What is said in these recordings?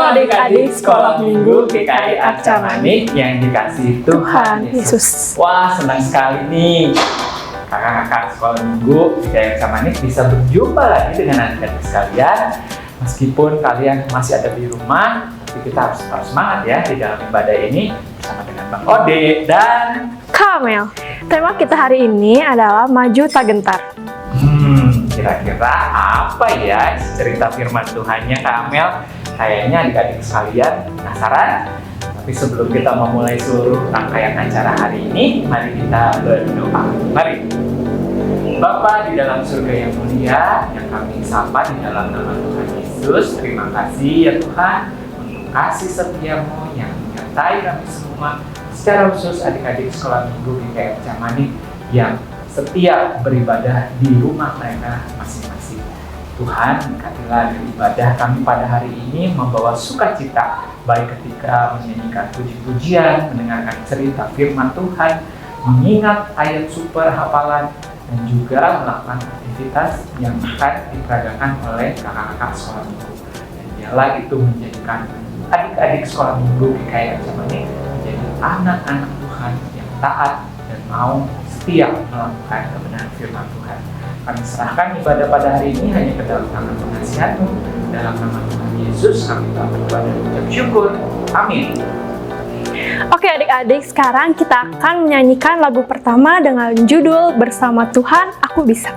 adik-adik sekolah minggu GKI Arca Manik yang dikasihi Tuhan Yesus. Wah, senang sekali nih kakak-kakak sekolah minggu GKI Arca Manik bisa berjumpa lagi dengan adik-adik sekalian. Meskipun kalian masih ada di rumah, tapi kita harus tetap semangat ya di dalam ibadah ini bersama dengan Bang Ode dan Kamel. Tema kita hari ini adalah maju tak gentar. Kira-kira apa ya cerita firman Tuhannya Kamel? Kayaknya adik-adik sekalian penasaran. Tapi sebelum kita memulai seluruh rangkaian acara hari ini, mari kita berdoa. Mari. Bapa di dalam surga yang mulia, yang kami sapa di dalam nama Tuhan Yesus, terima kasih ya Tuhan untuk kasih setia-Mu yang menyertai kami semua, secara khusus adik-adik sekolah minggu GKI Arca Manik yang setia beribadah di rumah mereka masing-masing. Tuhan, berkatilah ibadah kami pada hari ini membawa sukacita, baik ketika menyanyikan puji-pujian, mendengarkan cerita firman Tuhan, mengingat ayat super hafalan, dan juga melakukan aktivitas yang akan diperagakan oleh kakak-kakak sekolah minggu. Dan biarlah itu menjadikan adik-adik sekolah minggu GKI Arca Manik menjadi anak-anak Tuhan yang taat dan mau setia melakukan kebenaran firman Tuhan. Kami serahkan ibadah pada hari ini hanya ke dalam tangan pengasihan-Mu. Dalam nama Tuhan Yesus kami telah berdoa dan mengucap syukur. Amin. Oke adik-adik, sekarang kita akan menyanyikan lagu pertama dengan judul Bersama Tuhan Aku Bisa.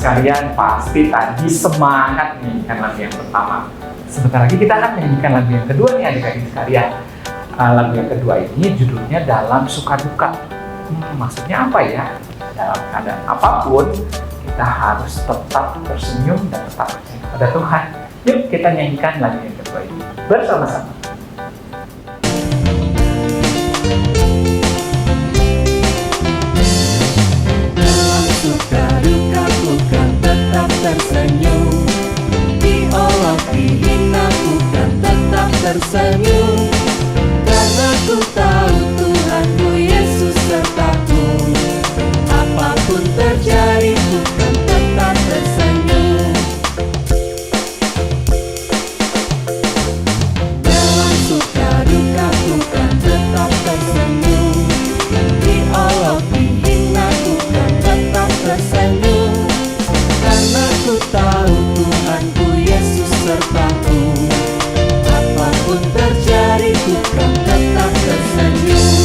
Sekalian pasti tadi semangat menyanyikan lagu yang pertama. Sebentar lagi kita akan menyanyikan lagu yang kedua nih adik-adik sekalian. Lagu yang kedua ini judulnya Dalam Suka Duka. Maksudnya apa ya? Dalam keadaan apapun kita harus tetap tersenyum dan tetap percaya pada Tuhan. Yuk kita nyanyikan lagu yang kedua ini. bersama-sama. Dalam suka duka ku kan tetap tersenyum, diolok dihina ku kan tetap tersenyum, karena ku tahu Tuhanku Yesus sertaku. Apapun terjadi ku kan tetap tersenyum. Dalam suka duka ku kan tetap tersenyum, diolok dihina ku kan tetap tersenyum, karena ku tahu Tuhanku Yesus sertaku. Apapun terjadi ku kan tetap tersenyum.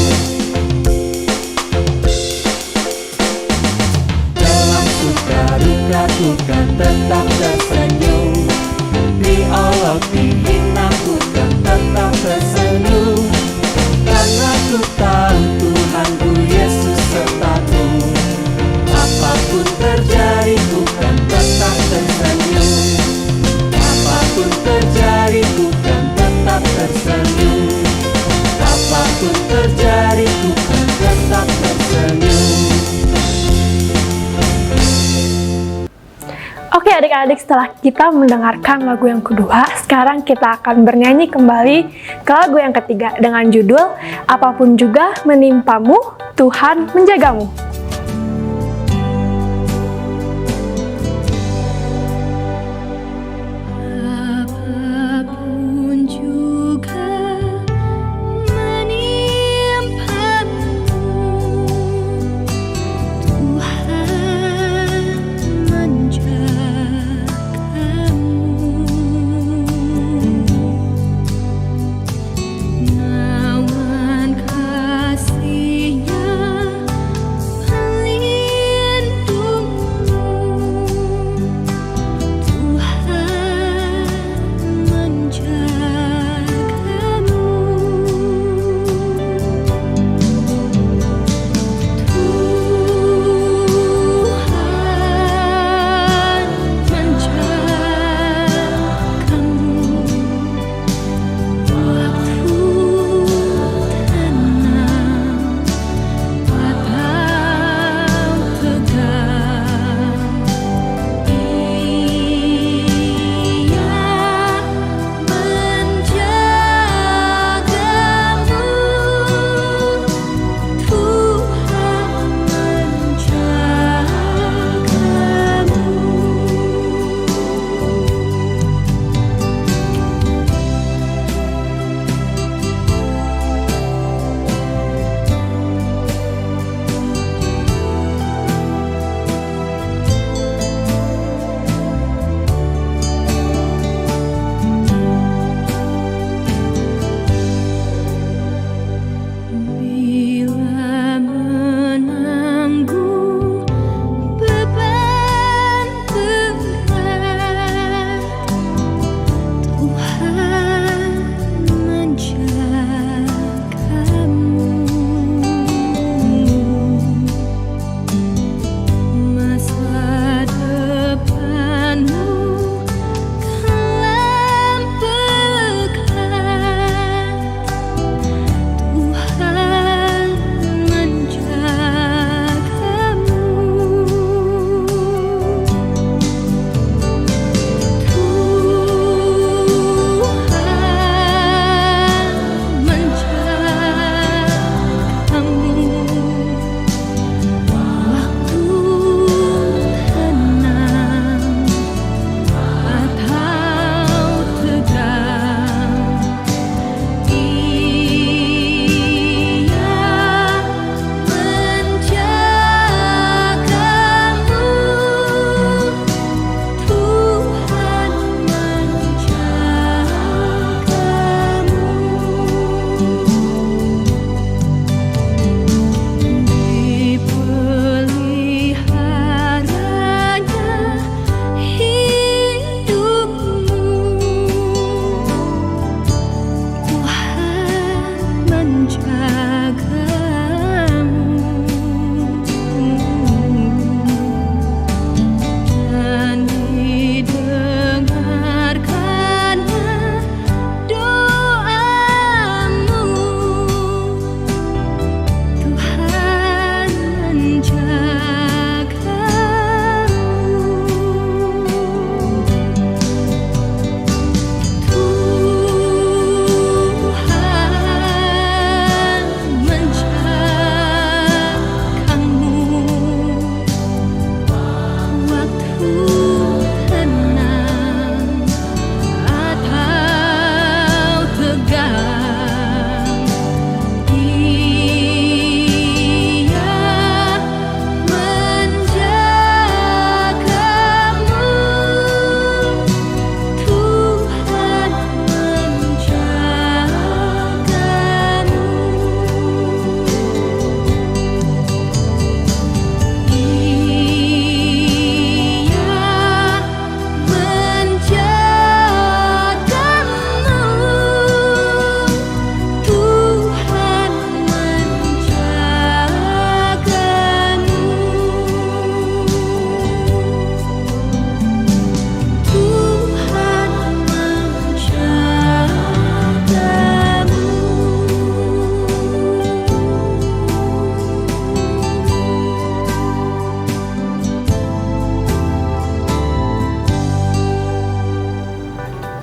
Dalam suka duka ku kan tetap tersenyum, diolok dihina ku kan tetap tersenyum, karena ku tahu Tuhanku Yesus sertaku. Apapun terjadi ku kan tetap tersenyum. Apapun terjadi ku kan tetap tersenyum. Apapun terjadi ku kan tetap tersenyum. Oke adik-adik, setelah kita mendengarkan lagu yang kedua, sekarang kita akan bernyanyi kembali ke lagu yang ketiga dengan judul Apapun Juga Menimpamu, Tuhan Menjagamu. Apapun juga menimpamu, Tuhan menjagamu. Nawan kasih-Nya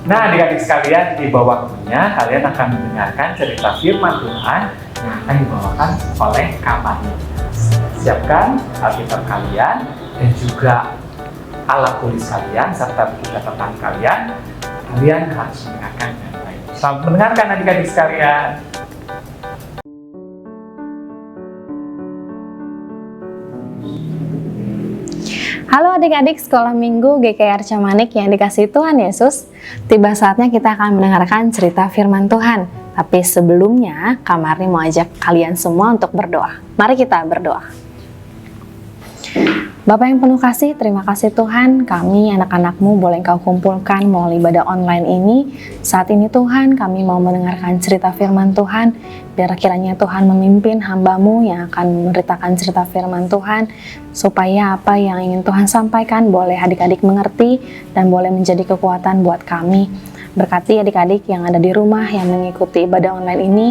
Nah, adik-adik sekalian, tiba waktunya kalian akan mendengarkan cerita firman Tuhan yang akan dibawakan oleh Kak Mani. Siapkan Alkitab kalian dan juga alat tulis kalian serta buku catatan kalian. Kalian harus mendengarkan dengan baik. Selamat mendengarkan adik-adik sekalian. Halo adik-adik sekolah minggu GKI Arca Manik yang dikasihi Tuhan Yesus. Tiba saatnya kita akan mendengarkan cerita firman Tuhan. Tapi sebelumnya, Kak Marni mau ajak kalian semua untuk berdoa. Mari kita berdoa. Bapa yang penuh kasih, terima kasih Tuhan, kami anak-anak-Mu boleh Engkau kumpulkan melalui ibadah online ini. Saat ini Tuhan, kami mau mendengarkan cerita firman Tuhan, biar kiranya Tuhan memimpin hamba-Mu yang akan memberitakan cerita firman Tuhan, supaya apa yang ingin Tuhan sampaikan boleh adik-adik mengerti dan boleh menjadi kekuatan buat kami. Berkati adik-adik yang ada di rumah yang mengikuti ibadah online ini,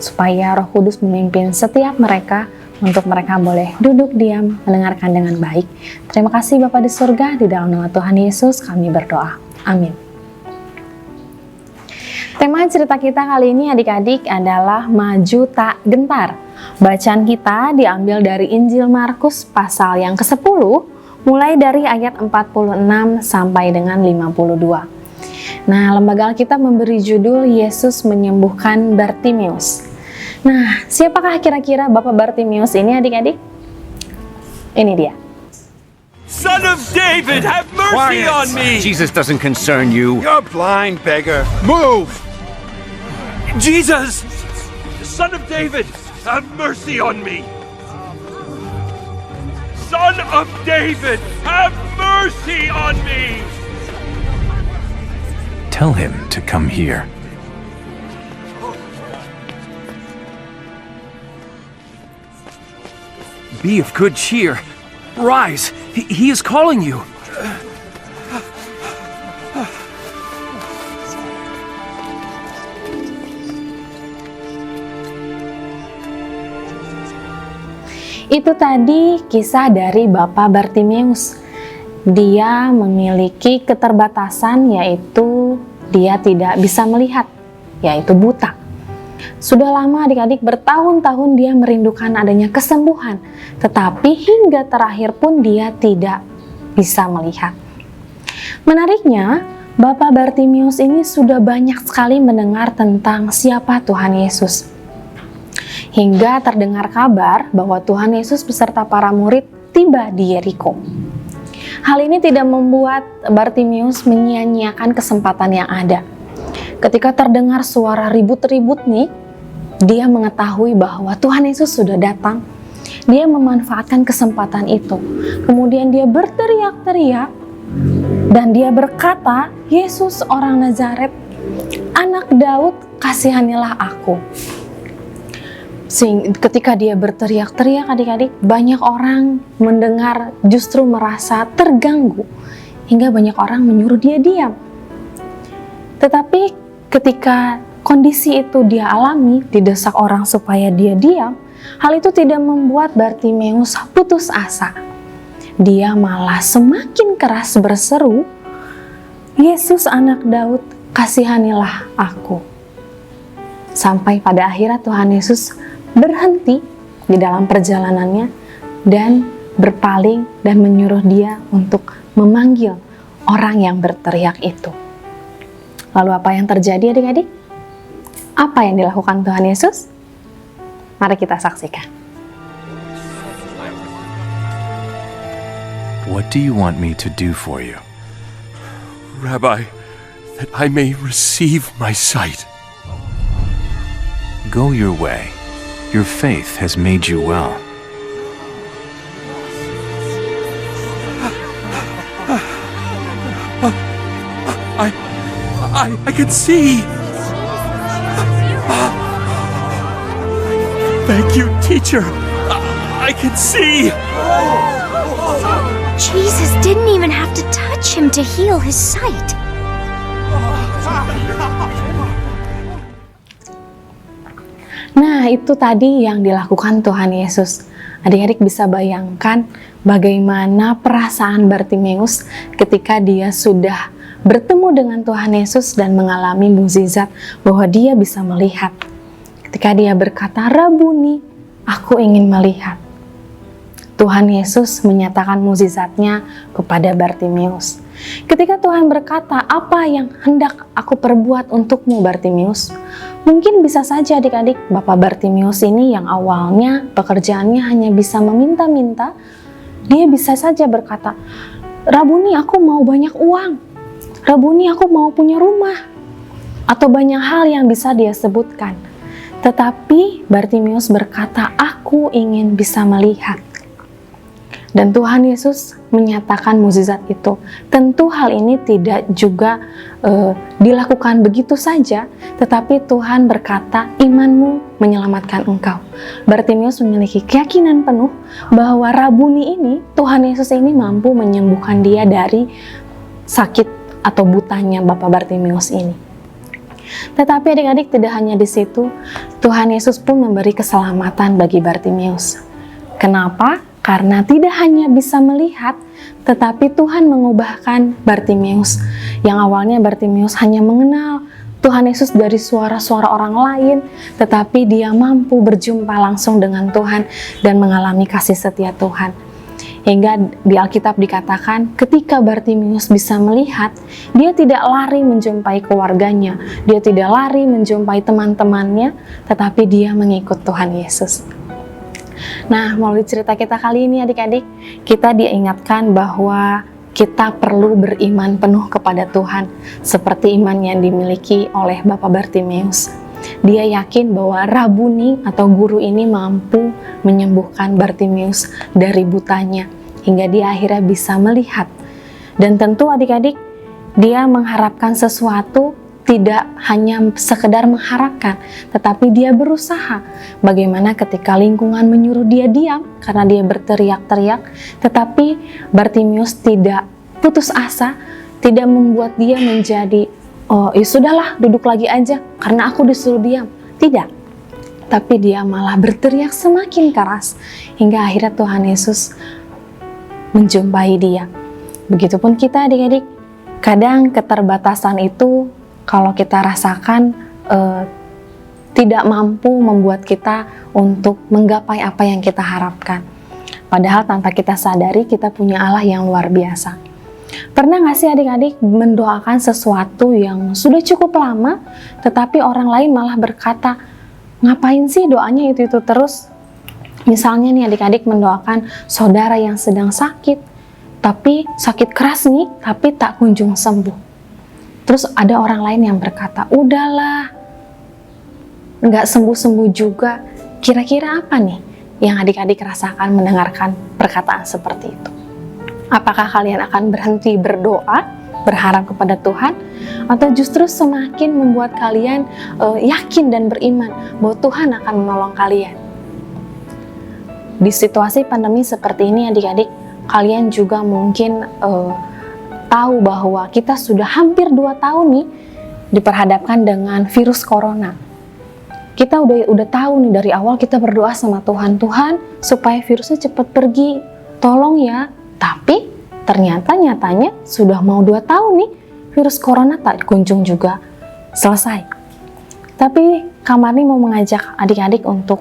supaya Roh Kudus memimpin setiap mereka, untuk mereka boleh duduk diam, mendengarkan dengan baik. Terima kasih Bapa di surga, di dalam nama Tuhan Yesus kami berdoa. Amin. Tema cerita kita kali ini adik-adik adalah Maju Tak Gentar. Bacaan kita diambil dari Injil Markus pasal yang ke-10, mulai dari ayat 46 sampai dengan 52. Nah, lembaga Alkitab memberi judul Yesus menyembuhkan Bartimeus. Nah, siapakah kira-kira Bapak Bartimeus ini adik-adik? Ini dia. Son of David, have mercy on me! Jesus doesn't concern you. You're blind, beggar. Move! Jesus! Son of David, have mercy on me! Son of David, have mercy on me! Tell him to come here. Be of good cheer. Rise. He is calling you. Itu tadi kisah dari Bapak Bartimeus. Dia memiliki keterbatasan, yaitu dia tidak bisa melihat, yaitu buta. Sudah lama adik-adik, bertahun-tahun dia merindukan adanya kesembuhan, tetapi hingga terakhir pun dia tidak bisa melihat. Menariknya, Bapak Bartimeus ini sudah banyak sekali mendengar tentang siapa Tuhan Yesus. Hingga terdengar kabar bahwa Tuhan Yesus beserta para murid tiba di Yeriko. Hal ini tidak membuat Bartimeus menyia-nyiakan kesempatan yang ada. Ketika terdengar suara ribut-ribut nih, dia mengetahui bahwa Tuhan Yesus sudah datang. Dia memanfaatkan kesempatan itu. Kemudian dia berteriak-teriak dan dia berkata, "Yesus orang Nazaret, anak Daud, kasihanilah aku." Ketika dia berteriak-teriak adik-adik, banyak orang mendengar justru merasa terganggu. Hingga banyak orang menyuruh dia diam. Tetapi ketika kondisi itu dia alami, didesak orang supaya dia diam, hal itu tidak membuat Bartimeus putus asa. Dia malah semakin keras berseru, "Yesus anak Daud, kasihanilah aku." Sampai pada akhirnya Tuhan Yesus berhenti di dalam perjalanannya dan berpaling dan menyuruh dia untuk memanggil orang yang berteriak itu. Lalu apa yang terjadi adik-adik? Apa yang dilakukan Tuhan Yesus? Mari kita saksikan. What do you want me to do for you? Rabbi, that I may receive my sight. Go your way. Your faith has made you well. I can see. Thank you, teacher. I can see. Jesus didn't even have to touch him to heal his sight. Nah, itu tadi yang dilakukan Tuhan Yesus. Adik-adik bisa bayangkan bagaimana perasaan Bartimeus ketika dia sudah bertemu dengan Tuhan Yesus dan mengalami mukjizat bahwa dia bisa melihat. Ketika dia berkata, "Rabuni, aku ingin melihat." Tuhan Yesus menyatakan mukjizatnya kepada Bartimeus. Ketika Tuhan berkata, "Apa yang hendak aku perbuat untukmu, Bartimeus?" Mungkin bisa saja adik-adik, Bapak Bartimeus ini yang awalnya pekerjaannya hanya bisa meminta-minta, dia bisa saja berkata, "Rabuni, aku mau banyak uang. Rabuni, aku mau punya rumah." Atau banyak hal yang bisa dia sebutkan. Tetapi Bartimeus berkata, "Aku ingin bisa melihat." Dan Tuhan Yesus menyatakan mukjizat itu. Tentu hal ini tidak juga dilakukan begitu saja, tetapi Tuhan berkata, "Imanmu menyelamatkan engkau." Bartimeus memiliki keyakinan penuh bahwa Rabuni ini, Tuhan Yesus ini mampu menyembuhkan dia dari sakit atau butanya Bapak Bartimeus ini. Tetapi adik-adik, tidak hanya di situ, Tuhan Yesus pun memberi keselamatan bagi Bartimeus. Kenapa? Karena tidak hanya bisa melihat, tetapi Tuhan mengubahkan Bartimeus. Yang awalnya Bartimeus hanya mengenal Tuhan Yesus dari suara-suara orang lain, tetapi dia mampu berjumpa langsung dengan Tuhan dan mengalami kasih setia Tuhan. Hingga di Alkitab dikatakan, ketika Bartimeus bisa melihat, dia tidak lari menjumpai keluarganya, dia tidak lari menjumpai teman-temannya, tetapi dia mengikut Tuhan Yesus. Nah, melalui cerita kita kali ini adik-adik, kita diingatkan bahwa kita perlu beriman penuh kepada Tuhan, seperti iman yang dimiliki oleh Bapak Bartimeus. Dia yakin bahwa Rabuni atau guru ini mampu menyembuhkan Bartimeus dari butanya, hingga dia akhirnya bisa melihat. Dan tentu adik-adik, dia mengharapkan sesuatu, tidak hanya sekedar mengharapkan, tetapi dia berusaha. Bagaimana ketika lingkungan menyuruh dia diam karena dia berteriak-teriak, tetapi Bartimeus tidak putus asa, tidak membuat dia menjadi, "Oh ya sudahlah, duduk lagi aja karena aku disuruh diam." Tidak, tapi dia malah berteriak semakin keras hingga akhirnya Tuhan Yesus menjumpai dia. Begitupun kita adik-adik, kadang keterbatasan itu kalau kita rasakan tidak mampu membuat kita untuk menggapai apa yang kita harapkan. Padahal tanpa kita sadari kita punya Allah yang luar biasa. Pernah gak sih adik-adik mendoakan sesuatu yang sudah cukup lama, tetapi orang lain malah berkata, "Ngapain sih doanya itu-itu terus?" Misalnya nih adik-adik mendoakan saudara yang sedang sakit, tapi sakit keras nih, tapi tak kunjung sembuh. Terus ada orang lain yang berkata, "Udahlah, nggak sembuh-sembuh juga." Kira-kira apa nih yang adik-adik rasakan mendengarkan perkataan seperti itu? Apakah kalian akan berhenti berdoa, berharap kepada Tuhan? Atau justru semakin membuat kalian yakin dan beriman bahwa Tuhan akan menolong kalian? Di situasi pandemi seperti ini adik-adik, kalian juga mungkin tahu bahwa kita sudah hampir 2 tahun nih diperhadapkan dengan virus corona. Kita udah tahu nih dari awal kita berdoa sama Tuhan, "Tuhan, supaya virusnya cepat pergi, tolong ya." Tapi ternyata nyatanya sudah mau 2 tahun nih virus corona tak kunjung juga selesai. Tapi Kamarni mau mengajak adik-adik untuk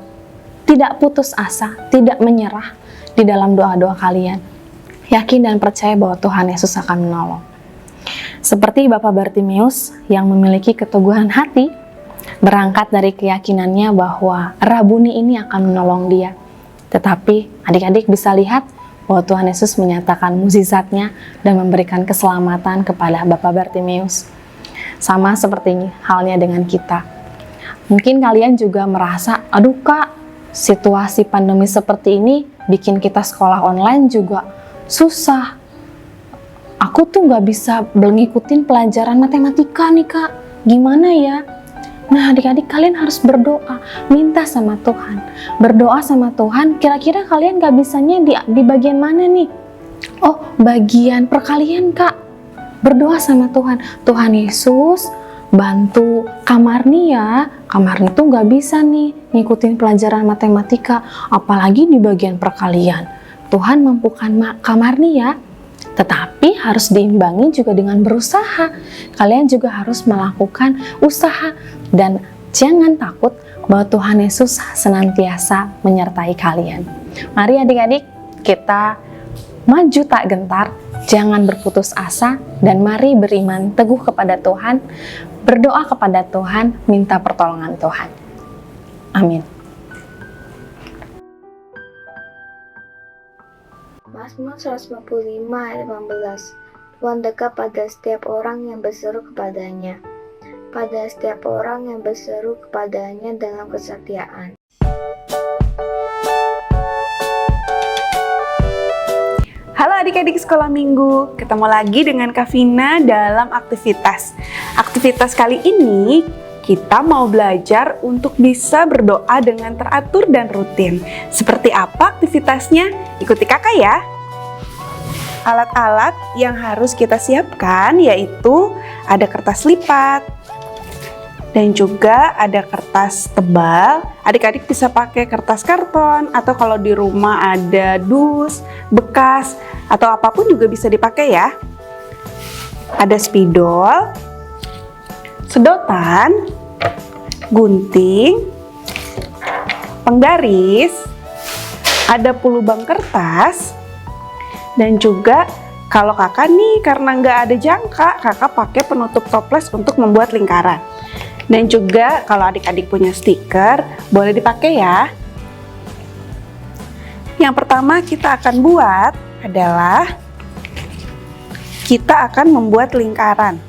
tidak putus asa, tidak menyerah di dalam doa-doa kalian. Yakin dan percaya bahwa Tuhan Yesus akan menolong. Seperti Bapak Bartimeus yang memiliki keteguhan hati, berangkat dari keyakinannya bahwa Rabuni ini akan menolong dia. Tetapi adik-adik bisa lihat bahwa Tuhan Yesus menyatakan mukjizatnya dan memberikan keselamatan kepada Bapak Bartimeus. Sama seperti halnya dengan kita. Mungkin kalian juga merasa, "Aduh Kak, situasi pandemi seperti ini bikin kita sekolah online juga susah. Aku tuh gak bisa ngikutin pelajaran matematika nih Kak, gimana ya?" Nah adik-adik, kalian harus berdoa, minta sama Tuhan. Berdoa sama Tuhan, kira-kira kalian gak bisanya di bagian mana nih? Oh, bagian perkalian Kak. Berdoa sama Tuhan, "Tuhan Yesus, bantu Kamarni ya. Kamarni tuh gak bisa nih ngikutin pelajaran matematika, apalagi di bagian perkalian. Tuhan mampukan Kamarni ya." Tetapi harus diimbangi juga dengan berusaha. Kalian juga harus melakukan usaha dan jangan takut bahwa Tuhan Yesus senantiasa menyertai kalian. Mari adik-adik, kita maju tak gentar, jangan berputus asa, dan mari beriman teguh kepada Tuhan, berdoa kepada Tuhan, minta pertolongan Tuhan. Amin. Mazmur 155 ayat 18. Tuhan dekat pada setiap orang yang berseru kepadanya, pada setiap orang yang berseru kepadanya dalam kesetiaan. Halo adik-adik sekolah minggu, ketemu lagi dengan Kak Vina dalam aktivitas. Aktivitas kali ini kita mau belajar untuk bisa berdoa dengan teratur dan rutin. Seperti apa aktivitasnya? Ikuti kakak ya. Alat-alat yang harus kita siapkan yaitu ada kertas lipat dan juga ada kertas tebal. Adik-adik bisa pakai kertas karton atau kalau di rumah ada dus, bekas atau apapun juga bisa dipakai ya. Ada spidol, sedotan, gunting, penggaris, ada pulubang kertas, dan juga kalau kakak nih karena nggak ada jangka, kakak pakai penutup toples untuk membuat lingkaran. Dan juga kalau adik-adik punya stiker, boleh dipakai ya. Yang pertama kita akan buat adalah kita akan membuat lingkaran.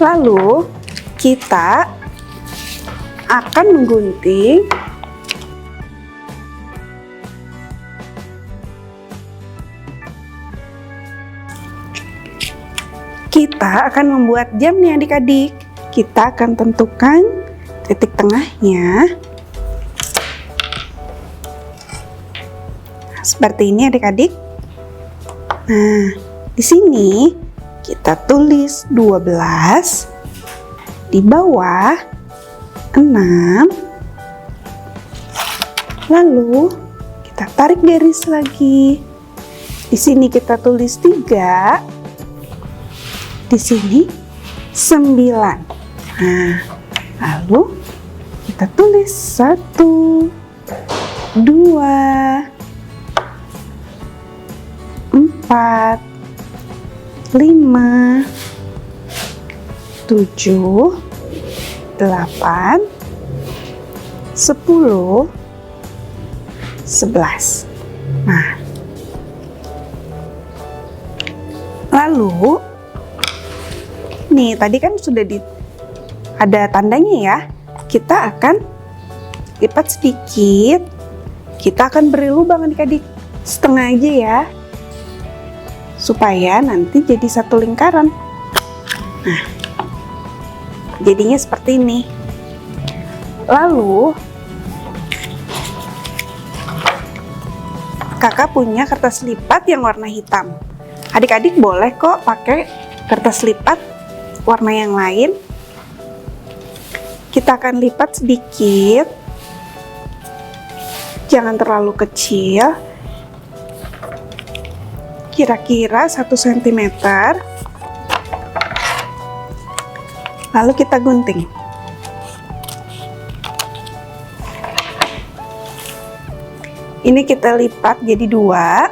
Lalu kita akan menggunting kita akan membuat jam nih adik-adik. Kita akan tentukan titik tengahnya seperti ini adik-adik. Nah, di sini kita tulis 12, di bawah 6, lalu kita tarik garis lagi. Di sini kita tulis 3, di sini 9. Nah, lalu kita tulis 1, 2, 4, 5, 7, 8, 10, 11. Nah, lalu nih tadi kan sudah ada tandanya ya. Kita akan lipat sedikit. Kita akan beri lubang adik-adik, setengah aja ya, supaya nanti jadi satu lingkaran. Nah, jadinya seperti ini. Lalu kakak punya kertas lipat yang warna hitam. Adik-adik boleh kok pakai kertas lipat warna yang lain. Kita akan lipat sedikit, jangan terlalu kecil, kira-kira 1 cm. Lalu kita gunting. Ini kita lipat jadi 2.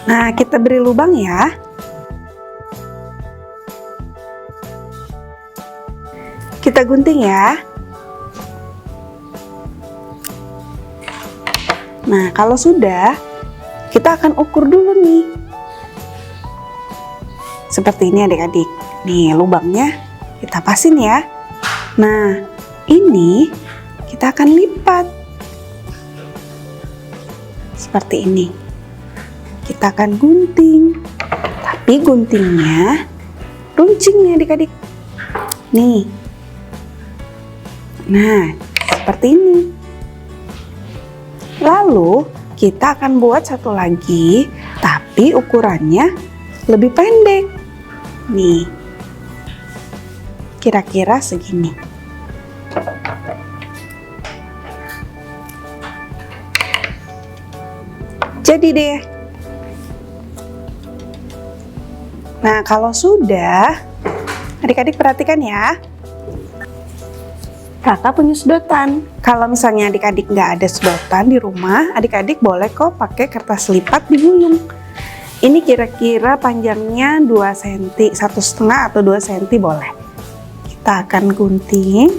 Nah, kita beri lubang ya. Kita gunting ya. Nah, kalau sudah, kita akan ukur dulu nih. Seperti ini adik-adik. Nih, lubangnya kita pasin ya. Nah, ini kita akan lipat. Seperti ini. Kita akan gunting. Tapi guntingnya runcing nih adik-adik. Nih. Nah, seperti ini. Lalu kita akan buat satu lagi, tapi ukurannya lebih pendek. Nih, kira-kira segini. Jadi deh. Nah, kalau sudah, adik-adik perhatikan ya. Kakak punya sedotan. Kalau misalnya adik-adik nggak ada sedotan di rumah, adik-adik boleh kok pakai kertas lipat digulung. Ini kira-kira panjangnya 2 cm, 1,5 atau 2 cm boleh. Kita akan gunting.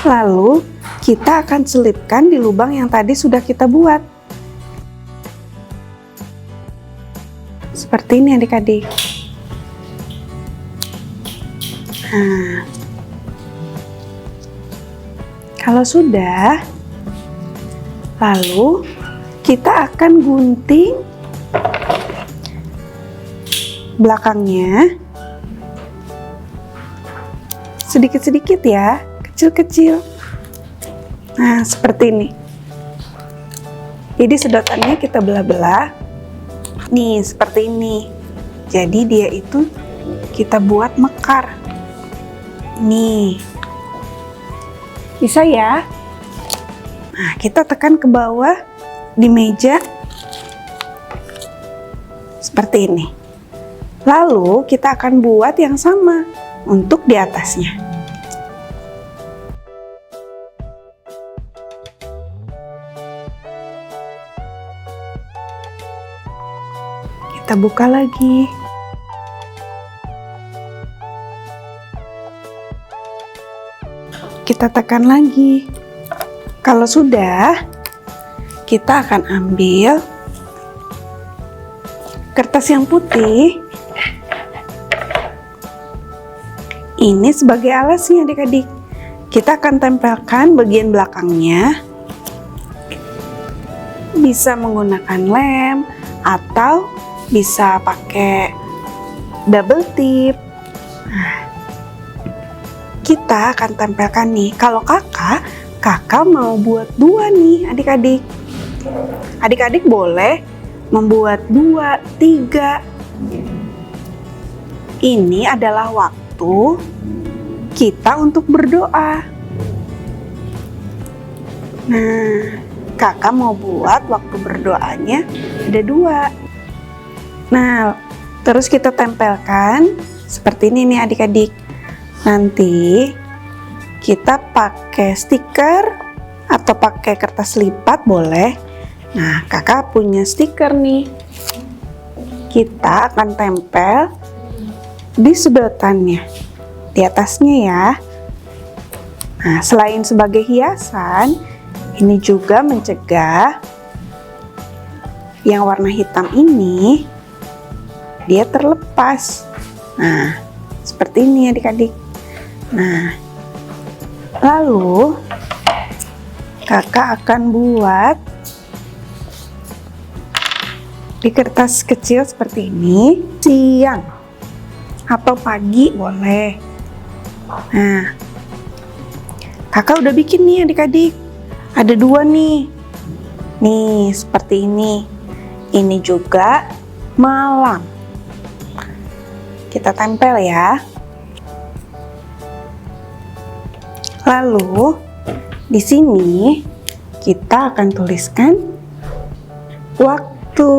Lalu kita akan selipkan di lubang yang tadi sudah kita buat. Seperti ini adik-adik. Nah, kalau sudah, lalu kita akan gunting belakangnya sedikit-sedikit ya, kecil-kecil. Nah, seperti ini. Jadi sedotannya kita belah-belah. Nih, seperti ini. Jadi dia itu kita buat mekar. Nih. Bisa ya? Nah, kita tekan ke bawah di meja. Seperti ini. Lalu kita akan buat yang sama untuk di atasnya. Kita buka lagi. Kita tekan lagi. Kalau sudah, kita akan ambil kertas yang putih. Ini sebagai alasnya adik-adik. Kita akan tempelkan bagian belakangnya. Bisa menggunakan lem atau bisa pakai double tip. Nah, kita akan tempelkan nih. Kalau kakak mau buat 2 nih adik-adik. Adik-adik boleh membuat 2, 3. Ini adalah waktu kita untuk berdoa. Nah, kakak mau buat waktu berdoanya ada 2. Nah, terus kita tempelkan seperti ini nih adik-adik. Nanti kita pakai stiker atau pakai kertas lipat boleh. Nah, kakak punya stiker nih. Kita akan tempel di sedotannya, di atasnya ya. Nah, selain sebagai hiasan, ini juga mencegah yang warna hitam ini dia terlepas. Nah, seperti ini adik-adik. Nah, lalu kakak akan buat di kertas kecil seperti ini, siang atau pagi boleh. Nah, kakak udah bikin nih adik-adik. Ada 2 nih. Nih, seperti ini. Ini juga malam. Kita tempel ya. Lalu di sini kita akan tuliskan waktu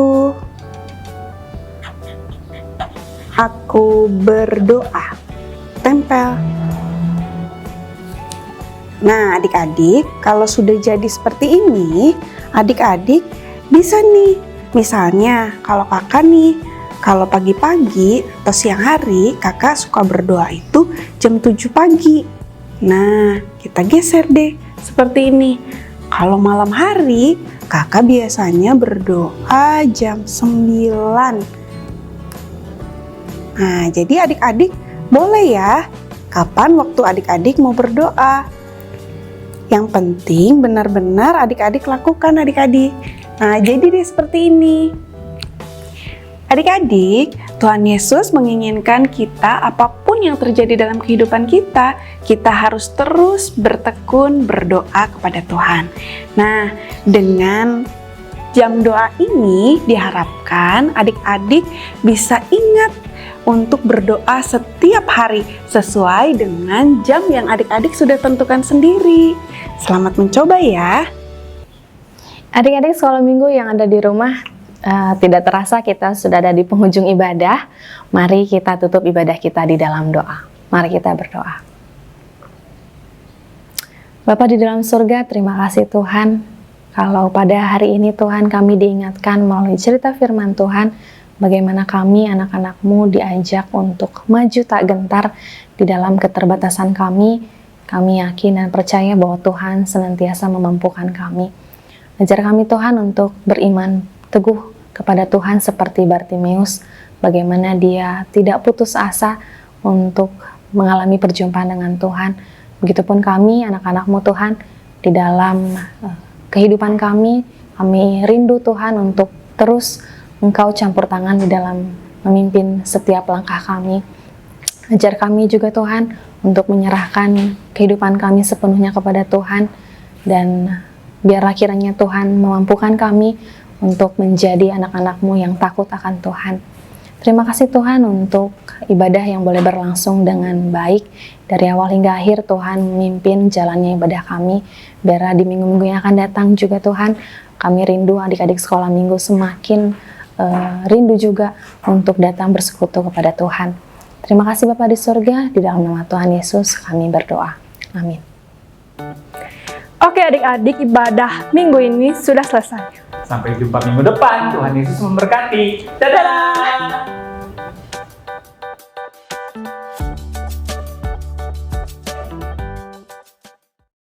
aku berdoa. Tempel. Nah, adik-adik, kalau sudah jadi seperti ini, adik-adik bisa nih. Misalnya, kalau kakak nih, kalau pagi-pagi atau siang hari, kakak suka berdoa itu jam 7 pagi. Nah, kita geser deh seperti ini. Kalau malam hari, kakak biasanya berdoa jam 9. Nah, jadi adik-adik boleh ya, kapan waktu adik-adik mau berdoa. Yang penting benar-benar adik-adik lakukan adik-adik. Nah, jadi deh seperti ini. Adik-adik, Tuhan Yesus menginginkan kita apapun yang terjadi dalam kehidupan kita harus terus bertekun berdoa kepada Tuhan. Nah, dengan jam doa ini diharapkan adik-adik bisa ingat untuk berdoa setiap hari sesuai dengan jam yang adik-adik sudah tentukan sendiri. Selamat mencoba ya. Adik-adik sekolah minggu yang ada di rumah, tidak terasa kita sudah ada di penghujung ibadah. Mari kita tutup ibadah kita di dalam doa. Mari kita berdoa. Bapa di dalam surga, terima kasih Tuhan, kalau pada hari ini Tuhan kami diingatkan melalui cerita firman Tuhan, bagaimana kami anak-anak-Mu diajak untuk maju tak gentar di dalam keterbatasan kami. Kami yakin dan percaya bahwa Tuhan senantiasa memampukan kami. Ajar kami Tuhan untuk beriman teguh kepada Tuhan seperti Bartimeus, bagaimana dia tidak putus asa untuk mengalami perjumpaan dengan Tuhan. Begitupun kami anak-anak-Mu Tuhan, di dalam kehidupan kami rindu Tuhan untuk terus Engkau campur tangan di dalam memimpin setiap langkah kami. Ajar kami juga Tuhan untuk menyerahkan kehidupan kami sepenuhnya kepada Tuhan, dan biarlah kiranya Tuhan memampukan kami untuk menjadi anak-anak-Mu yang takut akan Tuhan. Terima kasih Tuhan untuk ibadah yang boleh berlangsung dengan baik. Dari awal hingga akhir Tuhan memimpin jalannya ibadah kami. Biarlah di minggu-minggu yang akan datang juga Tuhan, kami rindu adik-adik sekolah minggu semakin rindu juga untuk datang bersekutu kepada Tuhan. Terima kasih Bapa di surga, di dalam nama Tuhan Yesus kami berdoa. Amin. Oke adik-adik, ibadah minggu ini sudah selesai. Sampai jumpa minggu depan. Tuhan Yesus memberkati. Dadah!